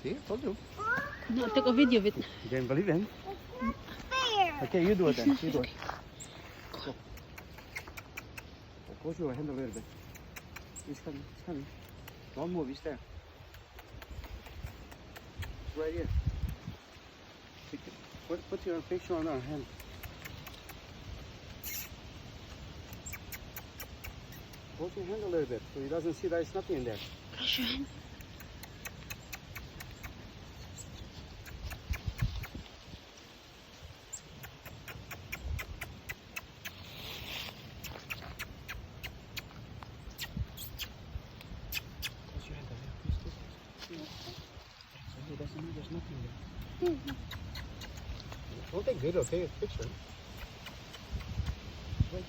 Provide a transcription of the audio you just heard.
See, told you. No, take a video of it. You didn't believe him. Fair. Okay, you do it then. You do it. Go. Go to your hand a little bit. He's coming. He's coming. Don't move. He's there. It's right here. Put your picture on our hand. Hold your hand a little bit so he doesn't see there's nothing in there. Close your hand. Close your hand a little bit. So he doesn't know there's nothing there. Don't take video, take a picture.